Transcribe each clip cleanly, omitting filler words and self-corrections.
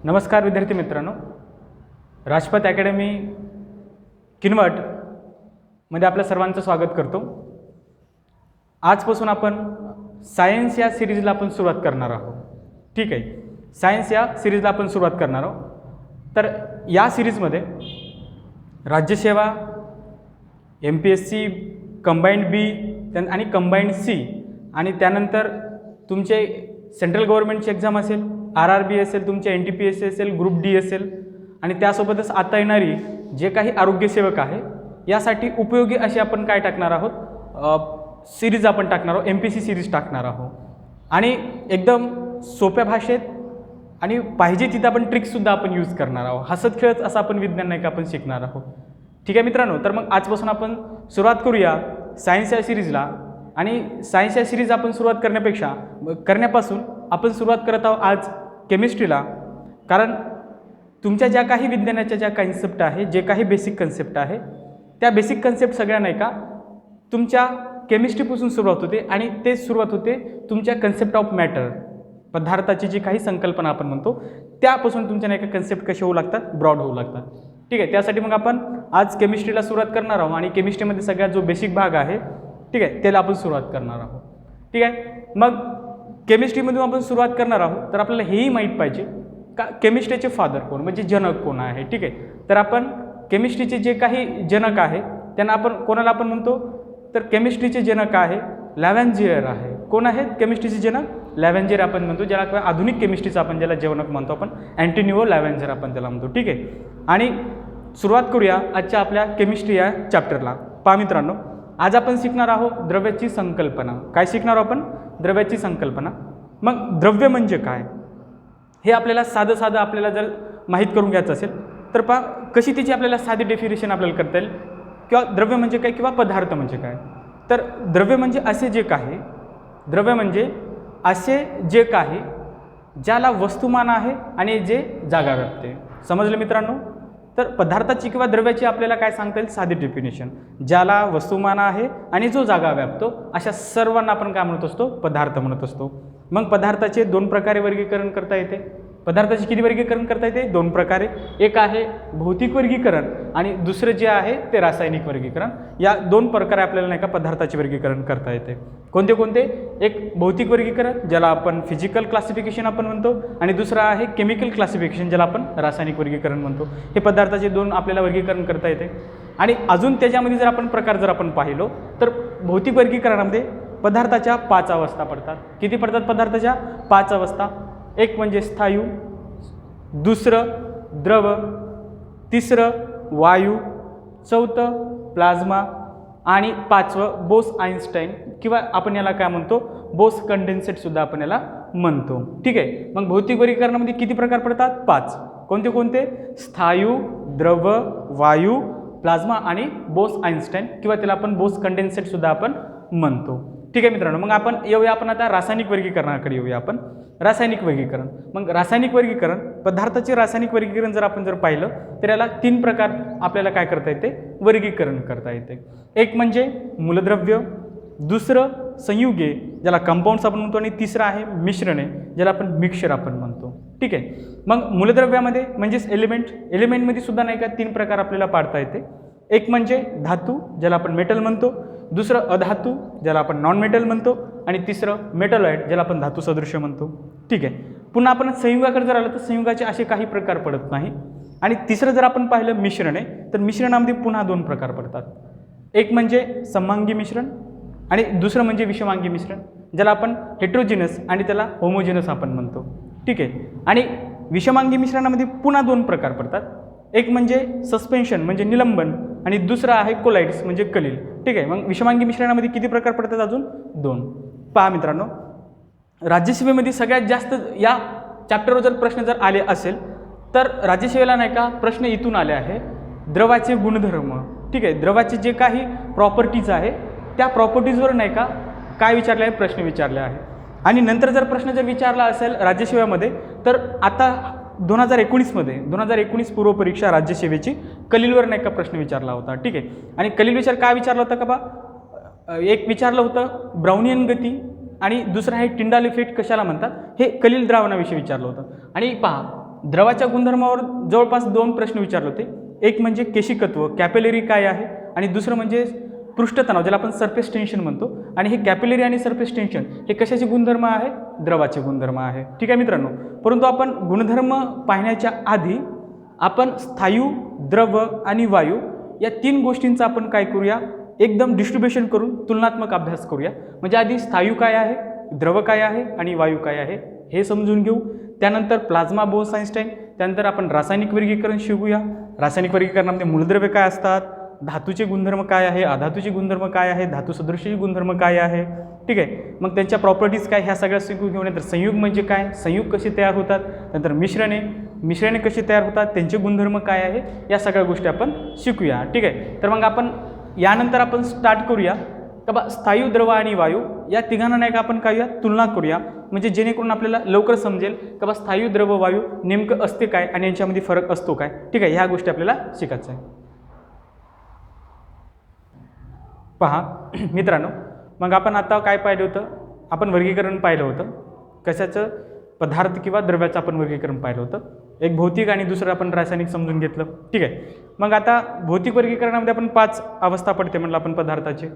नमस्कार विद्यार्थी मित्रांनो, राजपथ अकॅडमी किनवट मध्ये आपल्या सर्वांचं स्वागत करतो। आजपासून आपण सायन्स या सिरीजला आपण सुरुवात करणार आहोत। ठीक आहे, सायन्स या सिरीजला आपण सुरुवात करणार आहोत। तर या सिरीजमध्ये राज्यसेवा, MPSC, कंबाइंड बी आणि कंबाइंड सी आणि त्यानंतर तुमचे सेंट्रल गव्हर्नमेंटची एक्झाम असेल, RRB असेल, तुमचे NTPSC असेल, ग्रुप D असेल आणि त्यासोबतच आता येणारी जे काही आरोग्यसेवक आहे यासाठी उपयोगी अशी आपण काय टाकणार आहोत, सिरीज आपण टाकणार आहोत, MPC सिरीज टाकणार आहोत आणि एकदम सोप्या भाषेत आणि पाहिजे तिथे आपण ट्रिक्ससुद्धा आपण यूज करणार आहोत। हसत खेळत असं आपण विज्ञान नाही का आपण शिकणार आहोत। ठीक आहे मित्रांनो, तर मग आजपासून आपण सुरुवात करूया सायन्स या सिरीजला। आणि सायन्स या सिरीज आपण सुरुवात करण्यापासून आपण सुरुवात करत आहोत आज केमिस्ट्रीला। कारण तुमच्या ज्या काही विज्ञानाच्या ज्या कन्सेप्ट आहे, जे काही बेसिक कन्सेप्ट आहे, त्या बेसिक कन्सेप्ट सगळ्या नाही का तुमच्या केमिस्ट्रीपासून सुरुवात होते आणि ते सुरुवात होते तुमच्या कन्सेप्ट ऑफ मॅटर, पदार्थाची जी काही संकल्पना आपण म्हणतो त्यापासून तुमच्या नाही का कन्सेप्ट कसे होऊ लागतात, ब्रॉड होऊ लागतात। ठीक आहे, त्यासाठी मग आपण आज केमिस्ट्रीला सुरुवात करणार आहोत आणि केमिस्ट्रीमध्ये सगळ्यात जो बेसिक भाग आहे, ठीक आहे, त्याला आपण सुरुवात करणार आहोत। ठीक आहे, मग केमिस्ट्रीमधून आपण सुरुवात करणार आहोत तर आपल्याला हेही माहीत पाहिजे का केमिस्ट्रीचे फादर कोण, म्हणजे जनक कोण आहे। ठीक आहे, तर आपण केमिस्ट्रीचे जे काही जनक आहे त्यांना आपण कोणाला आपण म्हणतो, तर केमिस्ट्रीचे जनक आहे लॅव्हेंजियर आहे। कोण आहेत केमिस्ट्रीचे जनक? लॅव्हेंजियर आपण म्हणतो, ज्याला आधुनिक केमिस्ट्रीचा आपण ज्याला जनक म्हणतो आपण अँटोनिओ लॅव्हेंजियर आपण त्याला म्हणतो। ठीक आहे, आणि सुरुवात करूया आजच्या आपल्या केमिस्ट्री या चॅप्टरला। पहा मित्रांनो, आज आपण शिकणार आहोत द्रव्याची संकल्पना। काय शिकणार आहोत आपण? द्रव्याची संकल्पना। मग द्रव्य म्हणजे काय हे आपल्याला साधं आपल्याला जर माहीत करून घ्यायचं असेल तर पहा कशी त्याची आपल्याला साधी डेफिनेशन आपल्याला करता येईल, किंवा द्रव्य म्हणजे काय किंवा पदार्थ म्हणजे काय। तर द्रव्य म्हणजे असे जे काही ज्याला वस्तुमान आहे आणि जे जागा व्यापते। समजले मित्रांनो? तर पदार्थाची किंवा द्रव्याची आपल्याला काय सांगता येईल, साधी डेफिनेशन, ज्याला वस्तुमान आहे आणि जो जागा व्यापतो अशा सर्वांना आपण काय म्हणत असतो, पदार्थ म्हणत असतो। मग पदार्थाचे दोन प्रकारे वर्गीकरण करता येते। पदार्थाचे किती वर्गीकरण करता येते? दोन प्रकारे। एक आहे भौतिक वर्गीकरण आणि दुसरं जे आहे ते रासायनिक वर्गीकरण। या दोन प्रकारे आपल्याला नाही का पदार्थाचे वर्गीकरण करता येते। कोणते कोणते? एक भौतिक वर्गीकरण ज्याला आपण फिजिकल क्लासिफिकेशन आपण म्हणतो आणि दुसरं आहे केमिकल क्लासिफिकेशन ज्याला आपण रासायनिक वर्गीकरण म्हणतो। हे पदार्थाचे दोन आपल्याला वर्गीकरण करता येते। आणि अजून त्याच्यामध्ये जर आपण प्रकार जर आपण पाहिलो तर भौतिक वर्गीकरणामध्ये पदार्थाच्या 5 अवस्था पडतात। किती पडतात पदार्थाच्या? 5 अवस्था। एक म्हणजे स्थायू, दुसरं द्रव, तिसरं वायू, चौथं प्लाझ्मा आणि 5वं बोस आइन्स्टाईन किंवा आपण याला काय म्हणतो, बोस कंडेन्सेट सुद्धा आपण याला म्हणतो। ठीक आहे, मग भौतिक वर्गीकरणामध्ये किती प्रकार पडतात? 5। कोणते कोणते? स्थायू, द्रव, वायू, प्लाझ्मा आणि बोस आइन्स्टाईन किंवा त्याला आपण बोस कंडेन्सेट सुद्धा आपण म्हणतो। ठीक आहे मित्रांनो, मग आपण येऊया आपण आता रासायनिक वर्गीकरणाकडे येऊया आपण। रासायनिक वर्गीकरण, मग रासायनिक वर्गीकरण, पदार्थाचे रासायनिक वर्गीकरण जर आपण पाहिलं तर याला 3 प्रकार आपल्याला काय करता येते, वर्गीकरण करता येते। एक म्हणजे मूलद्रव्य, दुसरं संयुगे ज्याला कंपाऊंड्स आपण म्हणतो आणि तिसरं आहे मिश्रणे ज्याला आपण मिक्सचर आपण म्हणतो। ठीक आहे, मग मूलद्रव्यामध्ये म्हणजेच एलिमेंटमध्ये सुद्धा नाही का 3 प्रकार आपल्याला पाडता येते। एक म्हणजे धातू ज्याला आपण मेटल म्हणतो, दुसरं अधातू ज्याला आपण नॉन मेटल म्हणतो आणि तिसरं मेटलॉइड ज्याला आपण धातू सदृश्य म्हणतो। ठीक आहे, पुन्हा आपण संयुगाकडे जर आलं तर संयुगाचे असे काही प्रकार पडत नाही। आणि तिसरं जर आपण पाहिलं मिश्रणे, तर मिश्रणामध्ये पुन्हा 2 प्रकार पडतात। एक म्हणजे समांगी मिश्रण आणि दुसरं म्हणजे विषमांगी मिश्रण ज्याला आपण हेट्रोजिनस आणि त्याला होमोजिनस आपण म्हणतो। ठीक आहे, आणि विषमांगी मिश्रणामध्ये पुन्हा 2 प्रकार पडतात। एक म्हणजे सस्पेन्शन म्हणजे निलंबन आणि दुसरं आहे कोलाइड्स म्हणजे कलील। ठीक आहे, मग विषमांगी मिश्रणामध्ये किती प्रकार पडतात? अजून 2। पहा मित्रांनो, राज्यसेवेमध्ये सगळ्यात जास्त या चॅप्टरवर जर प्रश्न जर आले असेल तर राज्यसेवेला नाही का प्रश्न इथून आले आहे, द्रवाचे गुणधर्म। ठीक आहे, द्रवाचे जे काही प्रॉपर्टीज आहे त्या प्रॉपर्टीजवर नाही का काय विचारले आहे, प्रश्न विचारले आहे। आणि नंतर जर प्रश्न जर विचारला असेल राज्यसेवेमध्ये तर आता 2019 पूर्व परीक्षा राज्यसेवेची कलीलवर नाही का प्रश्न विचारला होता। ठीक आहे, आणि कलील विचार काय विचारला होता का बा, एक विचारलं होतं ब्राउनियन गती आणि दुसरं आहे टिंडाल इफेक्ट कशाला म्हणतात, हे कलील द्रावणाविषयी विचारलं होतं। आणि पहा द्रवाच्या गुणधर्मावर जवळपास 2 प्रश्न विचारले होते. एक म्हणजे केशिकत्व, कॅपिलरी काय आहे, आणि दुसरं म्हणजे पृष्ठतणाव, ज्याला आपण सरफेस टेन्शन म्हणतो. आणि हे कॅपिलरी आणि सरफेस टेन्शन हे कशाचे गुणधर्म आहे? द्रवाचे गुणधर्म आहे. ठीक आहे मित्रांनो. परंतु आपण गुणधर्म पाहण्याच्या आधी आपण स्थायू, द्रव आणि वायू या 3 गोष्टींचा आपण काय करूया, एकदम डिस्ट्रीब्युशन करून तुलनात्मक अभ्यास करूया. म्हणजे आधी स्थायू काय आहे, द्रव काय आहे आणि वायू काय आहे हे समजून घेऊ. त्यानंतर प्लाझ्मा, बोस-आइन्स्टाईन, त्यानंतर आपण रासायनिक वर्गीकरण शिकूया. रासायनिक वर्गीकरणामध्ये मूलद्रव्य काय असतात, धातूचे गुणधर्म काय आहे, अधातूचे गुणधर्म काय आहे, धातू सदृशाचे गुणधर्म काय आहे. ठीक आहे. मग त्यांच्या प्रॉपर्टीज काय, ह्या सगळ्या शिकून घेऊ. नंतर संयुग म्हणजे काय, संयुग कसे तयार होतात, नंतर मिश्रणे कशी तयार होतात, त्यांचे गुणधर्म काय आहे, या सगळ्या गोष्टी आपण शिकूया. ठीक आहे. तर मग आपण यानंतर आपण स्टार्ट करूया का बा स्थायू, द्रव आणि वायू या तिघांना नाही का आपण काय तुलना करूया, म्हणजे जेणेकरून आपल्याला लवकर समजेल का बा स्थायू, द्रव, वायू नेमकं असते काय आणि यांच्यामध्ये फरक असतो काय. ठीक आहे. ह्या गोष्टी आपल्याला शिकायचं आहे. पहा मित्रांनो, मग आपण आता काय पाहिलं होतं, आपण वर्गीकरण पाहिलं होतं. कशाचं? पदार्थ किंवा द्रव्याचं आपण वर्गीकरण पाहिलं होतं. एक भौतिक आणि दुसरं आपण रासायनिक समजून घेतलं. ठीक आहे. मग आता भौतिक वर्गीकरणामध्ये आपण 5 अवस्था पडते म्हटलं आपण पदार्थाचे.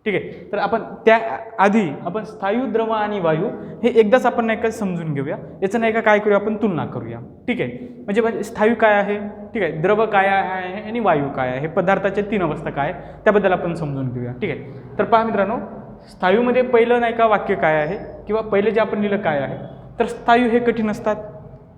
ठीक आहे. तर आपण त्या आधी आपण स्थायू, द्रव आणि वायू हे एकदाच आपण नाही का समजून घेऊया. याचं नाही का काय करूया, आपण तुलना करूया. ठीक आहे. म्हणजे स्थायू काय आहे, ठीक आहे, द्रव काय आहे आणि वायू काय आहे, हे पदार्थाच्या 3 अवस्था काय आहे त्याबद्दल आपण समजून घेऊया. ठीक आहे. तर पहा मित्रांनो, स्थायूमध्ये पहिलं नाही का वाक्य काय आहे किंवा पहिलं जे आपण लिहिलं काय आहे, तर स्थायू हे कठीण असतात.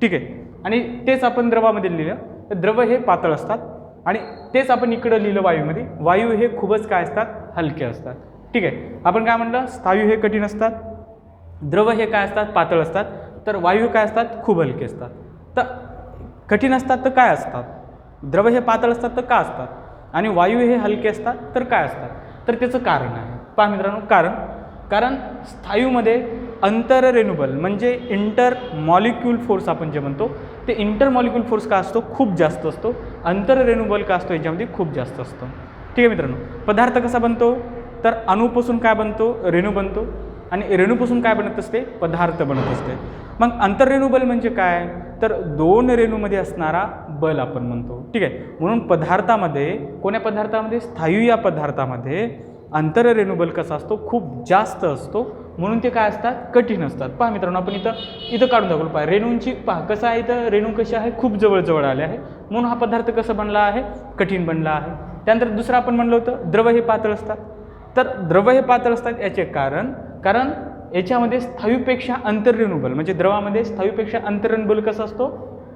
ठीक आहे. आणि तेच आपण द्रवामध्ये लिहिलं तर द्रव हे पातळ असतात. आणि तेच आपण इकडं लिहिलं वायूमध्ये, वायू हे खूपच काय असतात, हलके असतात. ठीक आहे. आपण काय म्हणलं, स्थायू हे कठीण असतात, द्रव हे काय असतात, पातळ असतात, तर वायू काय असतात, खूप हलके असतात. तर कठीण असतात तर काय असतात, द्रव हे पातळ असतात तर का असतात, आणि वायू हे हलके असतात तर काय असतात. तर त्याचं कारण आहे. पहा मित्रांनो, कारण स्थायूमध्ये अंतररेणुबल म्हणजे इंटर मॉलिक्यूल फोर्स आपण जे म्हणतो, ते इंटर मॉलिक्यूल फोर्स का असतो, खूप जास्त असतो. अंतररेणुबल का असतो, याच्यामध्ये खूप जास्त असतो. ठीक आहे मित्रांनो. पदार्थ कसा बनतो, तर अणूपासून काय बनतो, रेणू बनतो, आणि रेणूपासून काय बनत असते, पदार्थ बनत असते. मग अंतररेणुबल म्हणजे काय, तर 2 रेणूमध्ये असणारा बल आपण म्हणतो. ठीक आहे. म्हणून पदार्थामध्ये, कोण्या पदार्थामध्ये, स्थायू या पदार्थामध्ये अंतररेणुबल कसा असतो, खूप जास्त असतो. म्हणून ते काय असतात, कठीण असतात. पहा मित्रांनो, आपण इथं काढून दाखवलं. पहा रेणूंची, पहा कसं आहे, तर रेणू कशी आहे, खूप जवळ आले आहे. म्हणून हा पदार्थ कसा बनला आहे, कठीण बनला आहे. त्यानंतर दुसरं आपण म्हणलं होतं, द्रव हे पातळ असतात. तर द्रव हे पातळ असतात याचे कारण याच्यामध्ये स्थायूपेक्षा अंतररेणुबल, म्हणजे द्रवामध्ये स्थायूपेक्षा अंतररेणुबल कसा असतो,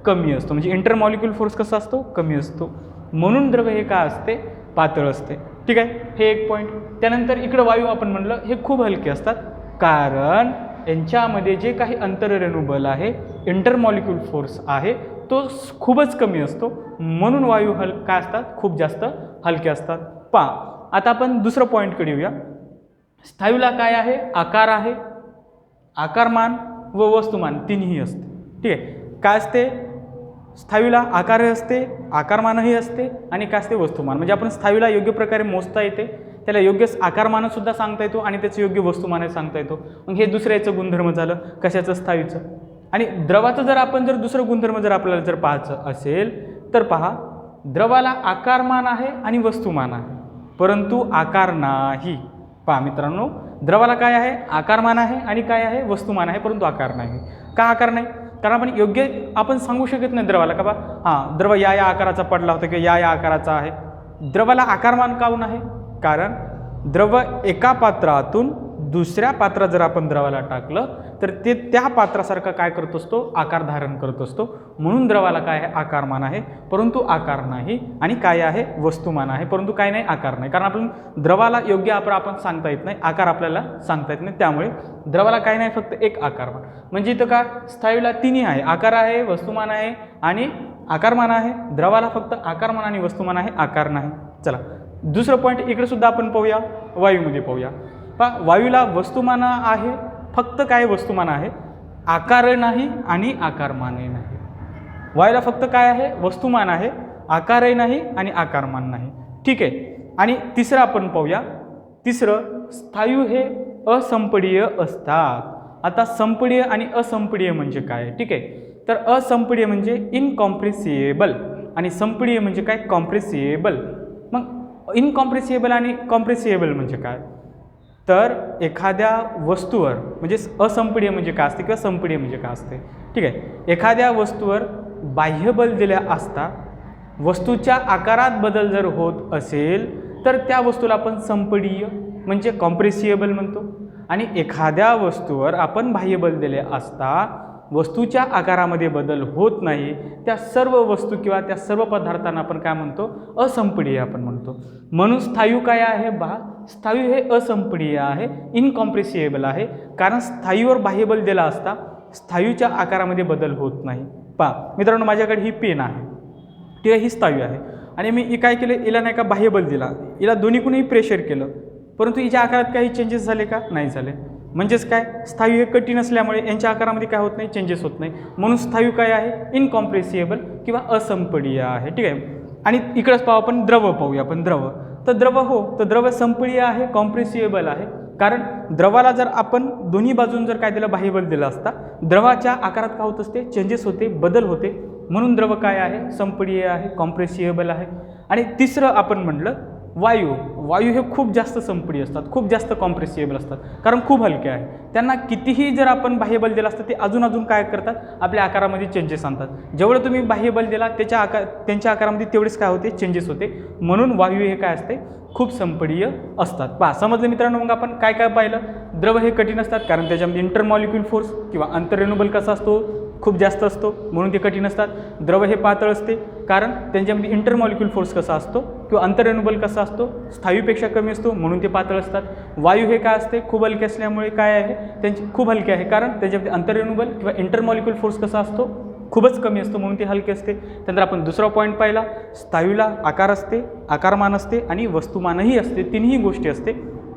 कमी असतो. म्हणजे इंटरमॉलिक्यूल फोर्स कसा असतो, कमी असतो. म्हणून द्रव हे काय असते, पातळ असते. ठीक आहे. हे एक पॉईंट. त्यानंतर इकडं वायू आपण म्हणलं, हे खूप हलके असतात, कारण यांच्यामध्ये जे काही अंतररेणुबल आहे, इंटरमॉलिक्यूल फोर्स आहे, तो खूपच कमी असतो. म्हणून वायू काय असतात, खूप जास्त हलके असतात. पहा आता आपण दुसरं पॉईंटकडे येऊया. स्थायूला काय आहे, आकार आहे, आकारमान व वस्तुमान तिन्ही असते. ठीक आहे. काय असते, स्थायूला आकारही असते, आकारमानही असते, आणि काय असते, वस्तुमान. म्हणजे आपण स्थायूला योग्य प्रकारे मोजता येते, त्याला योग्य आकारमानसुद्धा सांगता येतो, आणि त्याचं योग्य वस्तुमानही सांगता येतो. मग हे दुसऱ्याचं गुणधर्म झालं, कशाचं, स्थायूचं. आणि द्रवाचं जर दुसरं गुणधर्म जर आपल्याला जर पाहायचं असेल तर पहा, द्रवाला आकारमान आहे आणि वस्तुमान आहे, परंतु आकार नाही. पहा मित्रांनो, द्रवाला काय आहे, आकारमान आहे आणि काय आहे, वस्तुमान आहे, परंतु आकार नाही. का आकार नाही, कारण आपण योग्य आपण सांगू शकत नाही द्रवाला का बा हां द्रव या आकाराचा पडला होता किंवा या आकाराचा आहे. द्रवाला आकारमान काऊन आहे, कारण द्रव एका पात्रातून दुसऱ्या पात्रात जर आपण द्रवाला टाकलं तर ते त्या पात्रासारखा काय करत असतो, आकार धारण करत असतो. म्हणून द्रवाला काय आहे, आकारमान आहे, परंतु आकार नाही. आणि काय आहे, वस्तुमान आहे, परंतु काय नाही, आकार नाही. कारण आपण द्रवाला योग्य आपण सांगता येत नाही, आकार आपल्याला सांगता येत नाही. त्यामुळे द्रवाला काय नाही, फक्त एक आकारमान. म्हणजे इथं का स्थायूला तिन्ही आहे, आकार आहे, वस्तुमान आहे आणि आकारमान आहे. द्रवाला फक्त आकारमान आणि वस्तुमान आहे, आकार नाही. चला दुसरं पॉईंट इकडे सुद्धा आपण पाहूया, वायूमध्ये पाहूया. पहा वायूला वस्तुमान आहे, फक्त काय वस्तुमान आहे, आकार नाही आणि आकारमानही नाही. वायूला फक्त काय आहे, वस्तुमान आहे, आकारही नाही आणि आकारमान नाही. ठीक आहे. आणि तिसरं आपण पाहूया. तिसरं, स्थायू हे असंपडीय असतात. आता संपडीय आणि असंपडीय म्हणजे काय, ठीक आहे. तर असंपीडीय म्हणजे इनकॉम्प्रेसिबल आणि संपीडीय म्हणजे काय, कॉम्प्रेसिबल. मग इनकॉम्प्रेसिबल आणि कॉम्प्रेसिबल म्हणजे काय, तर एखाद्या वस्तूवर म्हणजे असंपीडीय म्हणजे काय असते किंवा संपीडीय म्हणजे काय असते. ठीक आहे, एखाद्या वस्तूवर बाह्य बल दिल्या असता वस्तूच्या आकारात बदल जर होत असेल तर त्या वस्तूला आपण संपीडीय म्हणजे कॉम्प्रेसिबल म्हणतो. आणि एखाद्या वस्तूवर आपण बाह्य बल दिले असता वस्तूच्या आकारामध्ये बदल होत नाही त्या सर्व वस्तू किंवा त्या सर्व पदार्थांना आपण काय म्हणतो, असंपीडीय आपण म्हणतो. म्हणून स्थायू काय आहे स्थायू हे असंपीडीय आहे, इनकॉम्प्रेसिबल आहे, कारण स्थायूवर बाह्य बल दिला असता स्थायूच्या आकारामध्ये बदल होत नाही. पहा मित्रांनो, माझ्याकडे ही पेन आहे, ठीक आहे, ही स्थायू आहे आणि मी काय केलं, हिला नाही का बाह्य बल दिला, हिला दोन्हीकडूनही प्रेशर केलं, परंतु हिच्या आकारात काही चेंजेस झाले का, नाही झाले. म्हणजेच काय, स्थायू हे कठीण असल्यामुळे यांच्या आकारामध्ये काय होत नाही, चेंजेस होत नाही, म्हणून स्थायू काय आहे, इनकॉम्प्रेसिबल किंवा असंपीडीय आहे. ठीक आहे, आणि इकडंच पाहू आपण द्रव पाहूया आपण. द्रव तर द्रव संपीडीय आहे, कॉम्प्रेसिबल आहे, कारण द्रवाला जर आपण दोन्ही बाजून जर काय दिलं, बाह्य बल दिलं असता द्रवाच्या आकारात काय होत असते, चेंजेस होते, बदल होते, म्हणून द्रव काय आहे, संपीडीय आहे, कॉम्प्रेसिबल आहे. आणि तिसरं आपण म्हटलं वायू हे खूप जास्त संपीडीय असतात, खूप जास्त कॉम्प्रेसिबल असतात, कारण खूप हलके आहे. त्यांना कितीही जर आपण बाह्यबल दिलं असतं ते अजून काय करतात, आपल्या आकारामध्ये चेंजेस आणतात. जेवढं तुम्ही बाह्यबल दिला त्यांच्या आकारामध्ये तेवढेच काय होते, चेंजेस होते, म्हणून वायू हे काय असते, खूप संपीडीय असतात. पहा समजलं मित्रांनो. मग आपण काय पाहिलं, द्रव हे कठीण असतात कारण त्याच्यामध्ये इंटरमॉलिक्युल फोर्स किंवा आंतररेणुबल कसा असतो, खूप जास्त असतो, म्हणून ते कठीण असतात. द्रव हे पातळ असते कारण त्यांच्यामध्ये इंटरमॉलिक्युल फोर्स कसा असतो किंवा आंतररेणुबल कसा असतो, स्थायूपेक्षा कमी असतो, म्हणून ते पातळ असतात. वायू हे काय असते, खूप हलके असल्यामुळे काय आहे, त्यांचे खूप हलके आहे, कारण त्याच्यामध्ये आंतररेणुबल किंवा इंटरमॉलिक्युल फोर्स कसा असतो, खूपच कमी असतो, म्हणून ते हलके असते. त्यानंतर आपण दुसरा पॉईंट पाहिला, स्थायूला आकार असते, आकारमान असते आणि वस्तुमानही असते, तिन्ही गोष्टी असते.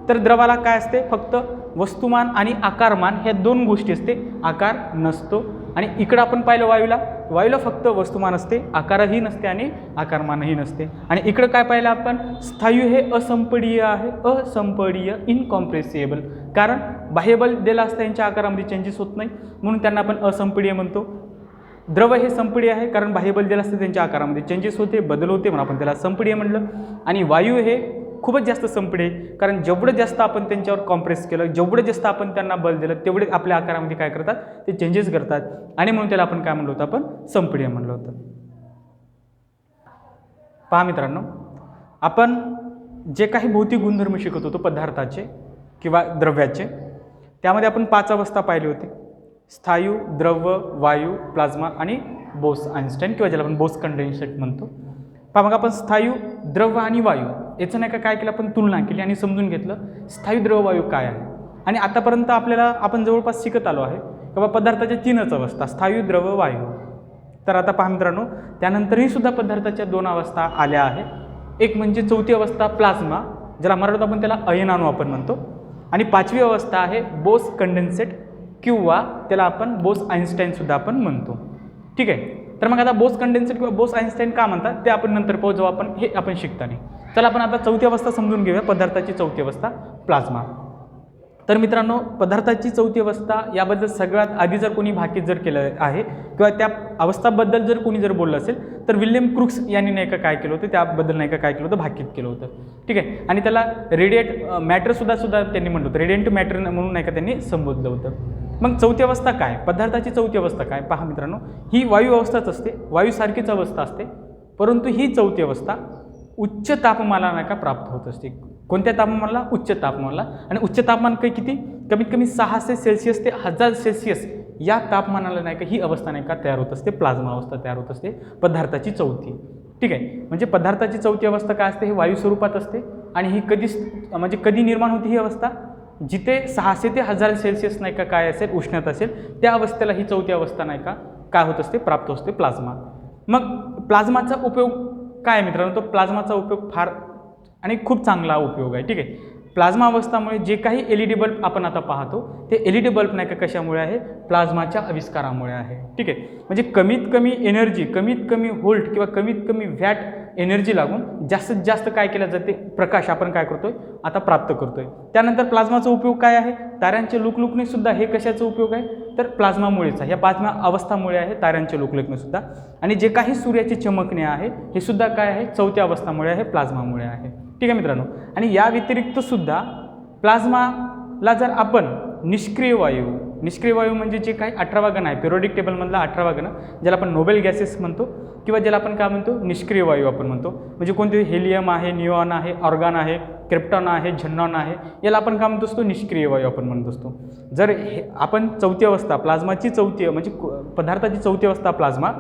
तर द्रवाला काय असते, फक्त वस्तुमान आणि आकारमान ह्या दोन गोष्टी असते, आकार नसतो. आणि इकडं आपण पाहिलं वायूला फक्त वस्तुमान असते, आकारही नसते आणि आकारमानही नसते. आणि इकडं काय पाहिलं आपण, स्थायू हे असंपीडीय आहे, असंपीडीय इनकॉम्प्रेसिबल, कारण बाह्यबल दिला असता यांच्या आकारामध्ये चेंजेस होत नाही, म्हणून त्यांना आपण असंपीडीय म्हणतो. द्रव हे संपीडीय आहे कारण बाह्यबल दिला असतं त्यांच्या आकारामध्ये चेंजेस होते, बदल होते, म्हणून आपण त्याला संपीडीय म्हणलं. आणि वायू हे खूपच जास्त संपीडीय कारण जेवढं जास्त आपण त्यांच्यावर कॉम्प्रेस केलं, जेवढं जास्त आपण त्यांना बल दिलं, तेवढे आपल्या आकारामध्ये काय करतात, ते चेंजेस करतात, आणि म्हणून त्याला आपण काय म्हणलो होतं, आपण संपीडीय म्हणलं होतं. पहा मित्रांनो, आपण जे काही भौतिक गुणधर्म शिकत होतो पदार्थाचे किंवा द्रव्याचे, त्यामध्ये आपण 5 अवस्था पाहिली होती, स्थायू, द्रव, वायू, प्लाझ्मा आणि बोस आइन्स्टाईन किंवा ज्याला आपण बोस कंडेन्सेट म्हणतो. पहा मग आपण स्थायू, द्रव आणि वायू याचं नाही का काय केलं, आपण तुलना केली आणि समजून घेतलं स्थायू, द्रव, वायू काय आहे. आणि आतापर्यंत आपण जवळपास शिकत आलो आहे किंवा पदार्थाच्या 3च अवस्था, स्थायू, द्रव, वायू. तर आता पहा मित्रांनो, त्यानंतरही सुद्धा पदार्थाच्या 2 अवस्था आल्या आहेत. एक म्हणजे 4थी अवस्था प्लाझ्मा, ज्याला मराठीत आपण त्याला अयनाणू आपण म्हणतो, आणि 5वी अवस्था आहे बोस कंडेन्सेट किंवा त्याला आपण बोस आइन्स्टाईन सुद्धा आपण म्हणतो. ठीक आहे, तर मग आता बोस कंडेन्सेट किंवा बोस आइन्स्टाईन का म्हणतात ते आपण नंतर पाहू, जेव्हा आपण शिकताना. चला आपण आता 4थी अवस्था समजून घेऊया, पदार्थाची 4थी अवस्था प्लाझ्मा. तर मित्रांनो, पदार्थाची 4थी अवस्था याबद्दल सगळ्यात आधी जर कोणी भाकीत जर केलं आहे किंवा त्या अवस्थाबद्दल जर कोणी जर बोललं असेल तर विल्यम क्रुक्स यांनी नाही का काय केलं होतं, त्याबद्दल नाही का काय केलं होतं, भाकीत केलं होतं. ठीक आहे, आणि त्याला रेडिएट मॅटर सुद्धा त्यांनी म्हटलं होतं, रेडिएंट मॅटर म्हणून नाही का त्यांनी संबोधलं होतं. मग 4थी अवस्था काय, पदार्थाची 4थी अवस्था काय, पहा मित्रांनो, ही वायू अवस्थाच असते, वायूसारखीच अवस्था असते, परंतु ही 4थी अवस्था उच्च तापमानाला नाही का प्राप्त होत असते. कोणत्या तापमानाला, उच्च तापमानाला. आणि उच्च तापमान काही किती, कमीत कमी 600 सेल्सिअस ते 1000 सेल्सिअस या तापमानाला नाही का ही अवस्था नाही का तयार होत असते, प्लाझ्मा अवस्था तयार होत असते, पदार्थाची 4थी. ठीक आहे, म्हणजे पदार्थाची 4थी अवस्था काय असते, हे वायू स्वरूपात असते. आणि ही कधी निर्माण होती ही अवस्था, जिथे 600 ते 1000 सेल्सिअस नाही का काय असेल, उष्णता असेल, त्या अवस्थेला ही 4थी अवस्था नाही का काय होत असते, प्राप्त होत असते, प्लाझ्मा. मग प्लाझ्माचा उपयोग काय मित्रांनो, तो प्लाझ्माचा उपयोग फार आणि खूप चांगला उपयोग आहे. ठीक आहे, प्लाझ्मा अवस्थामुळे जे काही LED बल्ब आपण आता पाहतो ते LED बल्ब नाही का कशामुळे आहे, प्लाझ्माच्या आविष्कारामुळे आहे. ठीक आहे, म्हणजे कमीत कमी एनर्जी, कमीत कमी व्होल्ट किंवा कमीत कमी वॅट एनर्जी लागून जास्तीत जास्त काय केलं जाते, प्रकाश आपण काय करतोय आता प्राप्त करतोय. त्यानंतर प्लाझ्माचा उपयोग काय आहे, ताऱ्यांचे लुकलुकणे सुद्धा हे कशाचा उपयोग आहे, तर प्लाझ्मामुळेच आहे. या प्लाझ्मा अवस्थामुळे आहे ताऱ्यांचे लोकलक्षणसुद्धा. आणि जे काही सूर्याची चमकणे आहे हे सुद्धा काय आहे, चौथ्या अवस्थामुळे आहे, प्लाझ्मामुळे आहे. ठीक आहे मित्रांनो. आणि या व्यतिरिक्त सुद्धा प्लाझ्माला जर आपण निष्क्रिय वायू म्हणजे जे काही 18वा गण आहे, पिरियडिक टेबलमधला 18वा गण, ज्याला आपण नोबेल गॅसेस म्हणतो किंवा ज्याला आपण काय म्हणतो, निष्क्रिय वायू आपण म्हणतो. म्हणजे कोणते हेलियम आहे, निऑन आहे, ऑर्गॉन आहे, क्रिप्टॉन आहे, झेनॉन आहे, याला आपण काय म्हणतो असतो, निष्क्रिय वायू आपण म्हणत असतो. जर आपण चौथी अवस्था प्लाझ्माची चौथी म्हणजे पदार्थाची चौथी अवस्था प्लाझ्मा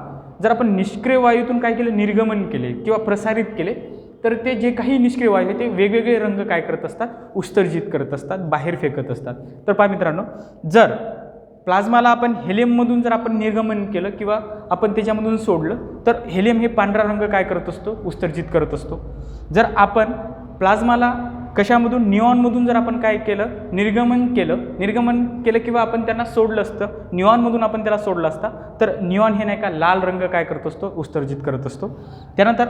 जर आपण निष्क्रिय वायूतून काय केलं, निर्गमन केले किंवा प्रसारित केले, तर ते जे काही निष्क्रिय वायू आहे ते वेगवेगळे रंग काय करत असतात, उत्सर्जित करत असतात, बाहेर फेकत असतात. तर पहा मित्रांनो, जर प्लाझ्माला आपण हेलियममधून जर आपण निर्गमन केलं किंवा आपण त्याच्यामधून सोडलं, तर हेलियम हे पांढरा रंग काय करत असतो, उत्सर्जित करत असतो. जर आपण प्लाझ्माला कशामधून, निऑनमधून जर आपण काय केलं, निर्गमन केलं किंवा आपण त्यांना सोडलं असतं, निऑनमधून आपण त्याला सोडलं असता, तर निऑन हे नाही का लाल रंग काय करत असतो, उत्सर्जित करत असतो. त्यानंतर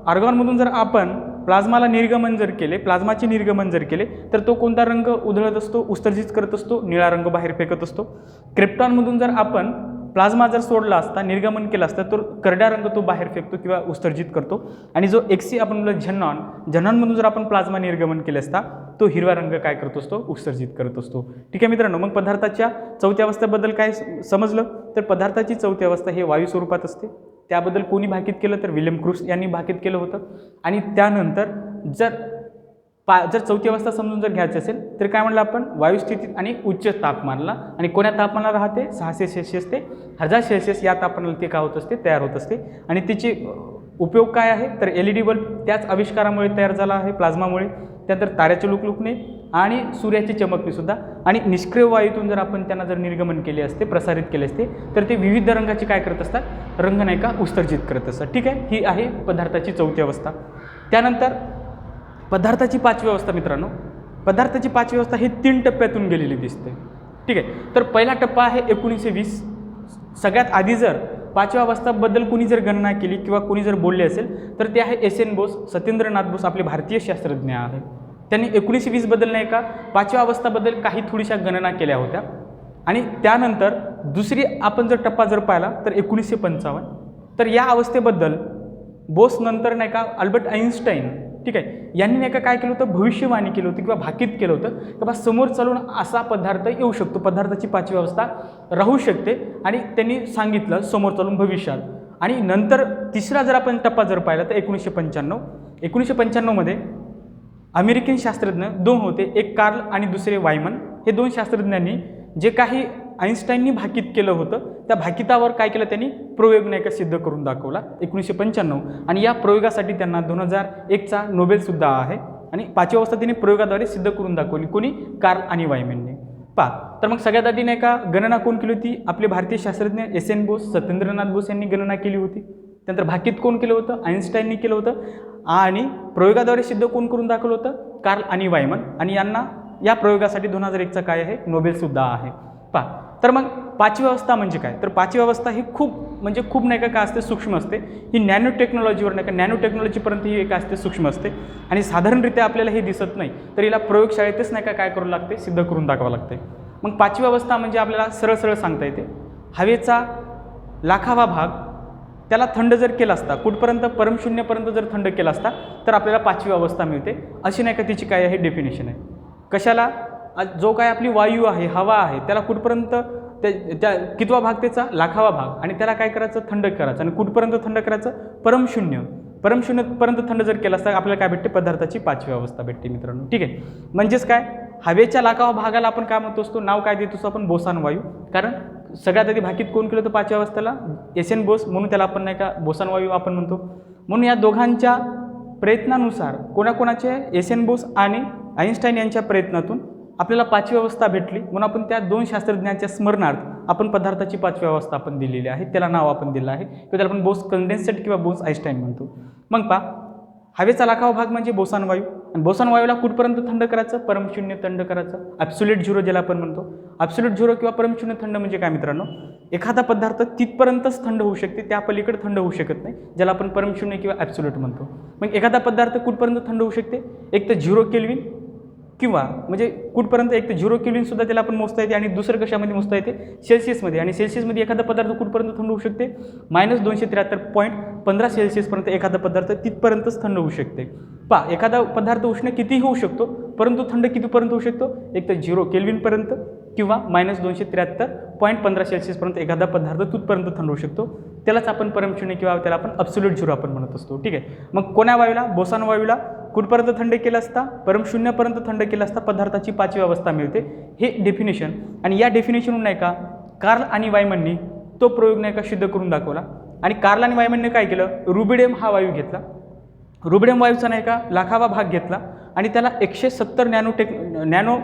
ऑर्गॉनमधून जर आपण प्लाझ्माला प्लाझ्माचे निर्गमन जर केले, तर तो कोणता रंग उधळत असतो, उत्सर्जित करत असतो, निळा रंग बाहेर फेकत असतो. क्रिप्टॉनमधून जर आपण प्लाझ्मा जर सोडला असता, निर्गमन केला असता, तर करड्या रंग तो बाहेर फेकतो किंवा उत्सर्जित करतो. आणि जो एक्सी आपण म्हणलं झेनॉनमधून जर आपण प्लाझ्मा निर्गमन केले असता, तो हिरवा रंग काय करत असतो, उत्सर्जित करत असतो. ठीक आहे मित्रांनो. मग पदार्थाच्या चौथ्या अवस्थेबद्दल काय समजलं, तर पदार्थाची चौथी अवस्था हे वायू स्वरूपात असते. त्याबद्दल कोणी भाकीत केलं, तर विल्यम क्रूस यांनी भाकीत केलं होतं. आणि त्यानंतर जर चौथी अवस्था समजून जर घ्यायची असेल, तर काय म्हणलं आपण, वायुस्थितीत आणि उच्च तापमानाला, आणि कोण्या तापमानाला राहते, 600 सेल्सिअस ते 1000 सेल्सिअस या तापमानाला ते काय होत असते, तयार होत असते. आणि तिचे उपयोग काय आहे, तर LED बल्ब त्याच आविष्कारामुळे तयार झाला आहे, प्लाझ्मामुळे. त्यानंतर ताऱ्याचे लुकलुकणे आणि सूर्याची चमकणे सुद्धा. आणि निष्क्रिय वायूतून जर आपण त्यांना जर निर्गमन केले असते, प्रसारित केले असते, तर ते विविध रंगाचे काय करत असतात, रंग नाही का उत्सर्जित करत असतात. ठीक आहे, ही आहे पदार्थाची चौथी अवस्था. त्यानंतर पदार्थाची पाचवी अवस्था मित्रांनो, पदार्थाची पाचवी अवस्था ही 3 टप्प्यातून गेलेली दिसते. ठीक आहे. तर पहिला टप्पा आहे 1920. सगळ्यात आधी जर पाचव्या अवस्थाबद्दल कोणी जर गणना केली किंवा कोणी जर बोलले असेल, तर ते आहे SN बोस, सत्येंद्रनाथ बोस, आपले भारतीय शास्त्रज्ञ आहे. त्यांनी 1920 बद्दल नाही का पाचव्या अवस्थाबद्दल काही थोडीशा गणना केल्या होत्या. आणि त्यानंतर दुसरी आपण जर टप्पा जर पाहिला, तर 1955. तर या अवस्थेबद्दल बोस नंतर नाही का अल्बर्ट आइन्स्टाईन, ठीक आहे, यांनी नाही का काय केलं होतं, भविष्यवाणी केली होती किंवा भाकीत केलं होतं की बा समोर चालून असा पदार्थ येऊ शकतो, पदार्थाची पाचवी अवस्था राहू शकते. आणि त्यांनी सांगितलं समोर चालून भविष्यात. आणि नंतर तिसरा जर आपण टप्पा जर पाहिला, तर 1995 मध्ये अमेरिकन शास्त्रज्ञ 2 होते, एक कार्ल आणि दुसरे वायमन. हे 2 शास्त्रज्ञांनी जे काही आइन्स्टाईननी भाकीत केलं होतं, त्या भाकितावर काय केलं, त्यांनी प्रयोग नाही का सिद्ध करून दाखवला 1995. आणि या प्रयोगासाठी त्यांना 2001चा नोबेलसुद्धा आहे. आणि पाचवी अवस्था त्यांनी प्रयोगाद्वारे सिद्ध करून दाखवली, कोणी, कार्ल आणि वायमनने. तर मग सगळ्यात आधी नाही का गणना कोण केली होती, आपले भारतीय शास्त्रज्ञ SN बोस, सत्येंद्रनाथ बोस यांनी गणना केली होती. त्यानंतर भाकीत कोण केलं होतं, आइन्स्टाईननी केलं होतं. आणि प्रयोगाद्वारे सिद्ध कोण करून दाखवलं होतं, कार्ल आणि वायमन. आणि यांना या प्रयोगासाठी 2001चा काय आहे, नोबेलसुद्धा आहे. तर मग पाचवी अवस्था म्हणजे काय, तर पाचवी अवस्था ही खूप नाही का काय असते, सूक्ष्म असते. ही नॅनो टेक्नॉलॉजीवर नाही का, नॅनो टेक्नॉलॉजीपर्यंत ही एक असते, सूक्ष्म असते. आणि साधारणरित्या आपल्याला हे दिसत नाही, तर हिला प्रयोगशाळेतच नाही का काय करावं लागते, सिद्ध करून दाखवावं लागते. मग पाचवी अवस्था म्हणजे आपल्याला सरळ सांगता येते, हवेचा लाखावा भाग त्याला थंड जर केला असता, कुठपर्यंत, परमशून्यपर्यंत जर थंड केला असता, तर आपल्याला पाचवी अवस्था मिळते. अशी नाही का तिची काय आहे डेफिनेशन आहे. कशाला, जो काय आपली वायू आहे, हवा आहे, त्याला कुठपर्यंत, त्या कितवा भाग त्याचा, लाखावा भाग. आणि त्याला काय करायचं, थंड करायचं. आणि कुठपर्यंत थंड करायचं, परमशून्यपर्यंत थंड जर केला असता, आपल्याला काय भेटते, पदार्थाची पाचवी अवस्था भेटते मित्रांनो. ठीक आहे. म्हणजेच काय, हवेच्या लाखावा भागाला आपण काय म्हणतो असतो, नाव काय देतो असतो आपण, बोसान वायू. कारण सगळ्यात आधी भाकीत कोण केलं होतं पाचव्या अवस्थेला, SN बोस, म्हणून त्याला आपण नाही का बोसान वायू आपण म्हणतो. म्हणून या दोघांच्या प्रयत्नानुसार, कोणाकोणाचे, SN बोस आणि आइन्स्टाईन यांच्या प्रयत्नातून आपल्याला पाचवी अवस्था भेटली. म्हणून आपण त्या 2 शास्त्रज्ञांच्या स्मरणार्थ आपण पदार्थाची पाचवी अवस्था आपण दिलेली आहे, त्याला नाव आपण दिलं आहे, किंवा त्याला आपण बोस कंडेन्सेट किंवा बोस आइन्स्टाईन म्हणतो. मग हवेचा लाखावा भाग म्हणजे बोसान वायू. आणि बोसान वायूला कुठपर्यंत थंड करायचं, परमशून्य थंड करायचं, ॲब्सोल्यूट झिरो ज्याला आपण म्हणतो. ॲब्सोल्यूट झिरो किंवा परमशून्य थंड म्हणजे काय मित्रांनो, एखादा पदार्थ तिथपर्यंतच थंड होऊ शकते, त्या पलीकडे थंड होऊ शकत नाही, ज्याला आपण परमशून्य किंवा ॲब्सोल्यूट म्हणतो. मग एखादा पदार्थ कुठपर्यंत थंड होऊ शकते, एक तर 0 केल्विन, किंवा म्हणजे कुठपर्यंत एक तर 0 केल्विनसुद्धा त्याला आपण मोजता येते आणि दुसरं कशामध्ये मोजता येते सेल्सिअसमध्ये. आणि सेल्सिअसमध्ये एखादा पदार्थ कुठपर्यंत थंड होऊ शकते -273.15 सेल्सिअसपर्यंत एखादा पदार्थ तिथपर्यंतच थंड होऊ शकते. एखादा पदार्थ उष्ण कितीही होऊ शकतो, परंतु थंड कितीपर्यंत होऊ शकतो, एक तर 0 केल्विनपर्यंत किंवा -273.15 सेल्सिअसपर्यंत एखादा पदार्थ तिथपर्यंत थंड होऊ शकतो. त्यालाच आपण परमशून्य किंवा त्याला आपण ॲब्सोल्यूट झिरो आपण म्हणत असतो. ठीक आहे. मग कोण्या वायूला, बोसॉन वायूला कुठपर्यंत थंड केलं असता, परमशून्यापर्यंत थंड केलं असता पदार्थाची 5वी अवस्था मिळते. हे डेफिनेशन. आणि या डेफिनेशनहून नाही का कार्ल आणि वायमननी तो प्रयोग नाही का सिद्ध करून दाखवला. आणि कार्ल आणि वायमनने काय केलं, रुबिडियम हा वायू घेतला. रुबिडियम वायूचा नाही का लाखावा भाग घेतला आणि त्याला 170 नॅनो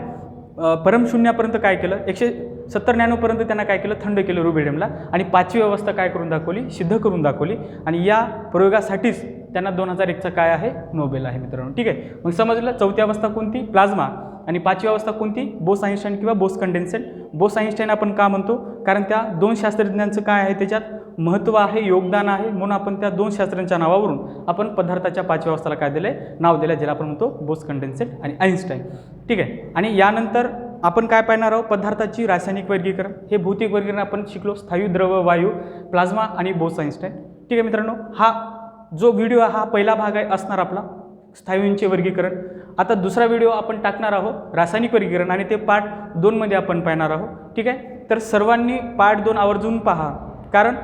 परमशून्यापर्यंत काय केलं, 170 नॅनोपर्यंत त्यांना काय केलं, थंड केलं रुबिडियमला. आणि 5वी अवस्था काय करून दाखवली, सिद्ध करून दाखवली. आणि या प्रयोगासाठीच त्यांना 2001चा काय आहे, नोबेल आहे मित्रांनो. ठीक आहे. मग समजलं 4थी अवस्था कोणती, प्लाझ्मा. आणि 5वी अवस्था कोणती, बोस आइन्स्टाईन किंवा बोस कंडेन्सेट. बोस आइन्स्टाईन आपण का म्हणतो, कारण त्या 2 शास्त्रज्ञांचं काय आहे, त्याच्यात महत्त्व आहे, योगदान आहे. म्हणून आपण त्या 2 शास्त्रज्ञांच्या नावावरून आपण पदार्थाच्या 5व्या अवस्थेला काय दिलं आहे, नाव दिलं आहे, ज्याला आपण म्हणतो बोस कंडेन्सेट आणि आइन्स्टाईन. ठीक आहे. आणि यानंतर आपण काय पाहणार आहोत, पदार्थाची रासायनिक वर्गीकरण. हे भौतिक वर्गीकरण आपण शिकलो, स्थायू, द्रव, वायू, प्लाझ्मा आणि बोस आइन्स्टाईन. ठीक आहे मित्रांनो. हा जो व्हिडिओ हा पहिला भाग आहे असणार आपला स्थायूंचे वर्गीकरण. आता दुसरा व्हिडिओ आपण टाकणार आहोत रासायनिक वर्गीकरण आणि ते पार्ट 2 मध्ये आपण पाहणार आहोत. ठीक आहे. तर सर्वांनी पार्ट 2 आवर्जून पहा, कारण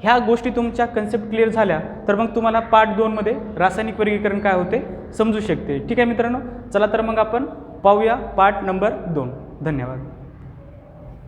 ह्या गोष्टी तुमच्या कन्सेप्ट क्लिअर झाल्या तर मग तुम्हाला पार्ट 2 मध्ये रासायनिक वर्गीकरण काय होते समजू शकते. ठीक आहे मित्रांनो. चला तर मग आपण पाहूया पार्ट नंबर 2. धन्यवाद.